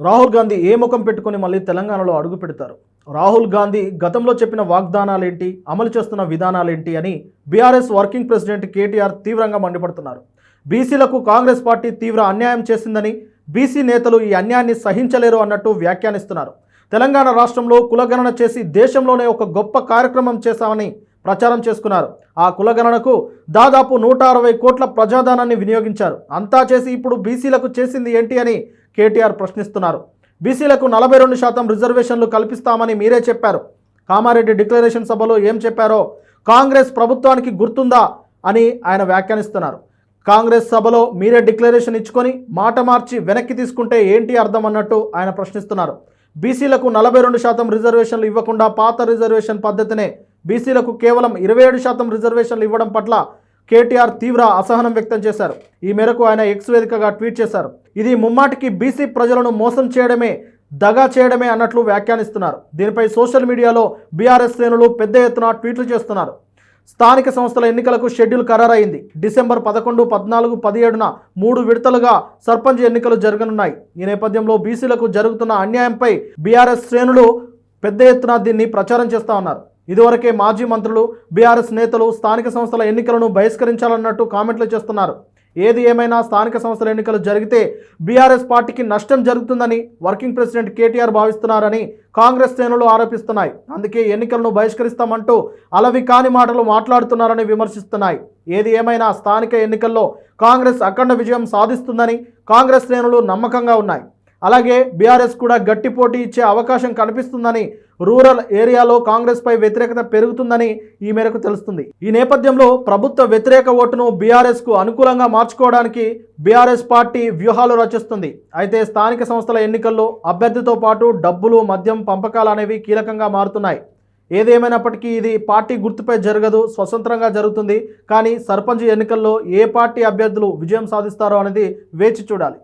రాహుల్ గాంధీ ఏ ముఖం పెట్టుకొని మళ్ళీ తెలంగాణలో అడుగు పెడతారు? రాహుల్ గాంధీ గతంలో చెప్పిన వాగ్దానాలేంటి, అమలు చేస్తున్న విధానాలేంటి అని బీఆర్ఎస్ వర్కింగ్ ప్రెసిడెంట్ కేటీఆర్ తీవ్రంగా మండిపడుతున్నారు. బీసీలకు కాంగ్రెస్ పార్టీ తీవ్ర అన్యాయం చేసిందని, బీసీ నేతలు ఈ అన్యాయాన్ని సహించలేరు అన్నట్టు వ్యాఖ్యానిస్తున్నారు. తెలంగాణ రాష్ట్రంలో కులగణన చేసి దేశంలోనే ఒక గొప్ప కార్యక్రమం చేశామని ప్రచారం చేసుకున్నారు. ఆ కులగణనకు దాదాపు 160 కోట్ల ప్రజాధనాన్ని వినియోగించారు. అంతా చేసి ఇప్పుడు బీసీలకు చేసింది ఏంటి అని కేటీఆర్ ప్రశ్నిస్తున్నారు. బీసీలకు 42% రిజర్వేషన్లు కల్పిస్తామని మీరే చెప్పారు. కామారెడ్డి డిక్లరేషన్ సభలో ఏం చెప్పారో కాంగ్రెస్ ప్రభుత్వానికి గుర్తుందా అని ఆయన వ్యాఖ్యానిస్తున్నారు. కాంగ్రెస్ సభలో మీరే డిక్లరేషన్ ఇచ్చుకొని మాట మార్చి వెనక్కి తీసుకుంటే ఏంటి అర్థం అన్నట్టు ఆయన ప్రశ్నిస్తున్నారు. బీసీలకు 42% రిజర్వేషన్లు ఇవ్వకుండా పాత రిజర్వేషన్ పద్ధతినే బీసీలకు కేవలం 27% రిజర్వేషన్లు ఇవ్వడం పట్ల కేటీఆర్ తీవ్ర అసహనం వ్యక్తం చేశారు. ఈ మేరకు ఆయన ఎక్స్ వేదికగా ట్వీట్ చేశారు. ఇది ముమ్మాటికి బీసీ ప్రజలను మోసం చేయడమే, దగా చేయడమే అన్నట్లు వ్యాఖ్యానిస్తున్నారు. దీనిపై సోషల్ మీడియాలో బీఆర్ఎస్ శ్రేణులు పెద్ద ఎత్తున ట్వీట్లు చేస్తున్నారు. స్థానిక సంస్థల ఎన్నికలకు షెడ్యూల్ ఖరారైంది. డిసెంబర్ 11, 14, 17న 3 విడతలుగా సర్పంచ్ ఎన్నికలు జరగనున్నాయి. ఈ నేపథ్యంలో బీసీలకు జరుగుతున్న అన్యాయంపై బీఆర్ఎస్ శ్రేణులు పెద్ద ఎత్తున దీన్ని ప్రచారం చేస్తా ఉన్నారు. ఇదివరకే మాజీ మంత్రులు, బీఆర్ఎస్ నేతలు స్థానిక సంస్థల ఎన్నికలను బహిష్కరించాలన్నట్టు కామెంట్లు చేస్తున్నారు. ఏది ఏమైనా స్థానిక సంస్థల ఎన్నికలు జరిగితే బీఆర్ఎస్ పార్టీకి నష్టం జరుగుతుందని వర్కింగ్ ప్రెసిడెంట్ కేటీఆర్ భావిస్తున్నారని కాంగ్రెస్ శ్రేణులు ఆరోపిస్తున్నాయి. అందుకే ఎన్నికలను బహిష్కరిస్తామంటూ అలవి కాని మాటలు మాట్లాడుతున్నారని విమర్శిస్తున్నాయి. ఏది ఏమైనా స్థానిక ఎన్నికల్లో కాంగ్రెస్ అఖండ విజయం సాధిస్తుందని కాంగ్రెస్ శ్రేణులు నమ్మకంగా ఉన్నాయి. అలాగే బీఆర్ఎస్ కూడా గట్టి పోటీ ఇచ్చే అవకాశం కనిపిస్తుందని, రూరల్ ఏరియాలో కాంగ్రెస్పై వ్యతిరేకత పెరుగుతుందని ఈ మేరకు తెలుస్తుంది. ఈ నేపథ్యంలో ప్రభుత్వ వ్యతిరేక ఓటును బీఆర్ఎస్కు అనుకూలంగా మార్చుకోవడానికి బీఆర్ఎస్ పార్టీ వ్యూహాలు రచిస్తుంది. అయితే స్థానిక సంస్థల ఎన్నికల్లో అభ్యర్థితో పాటు డబ్బులు, మద్యం పంపకాలు అనేవి కీలకంగా మారుతున్నాయి. ఏదేమైనప్పటికీ ఇది పార్టీ గుర్తుపై జరగదు, స్వతంత్రంగా జరుగుతుంది. కానీ సర్పంచ్ ఎన్నికల్లో ఏ పార్టీ అభ్యర్థులు విజయం సాధిస్తారో అనేది వేచి చూడాలి.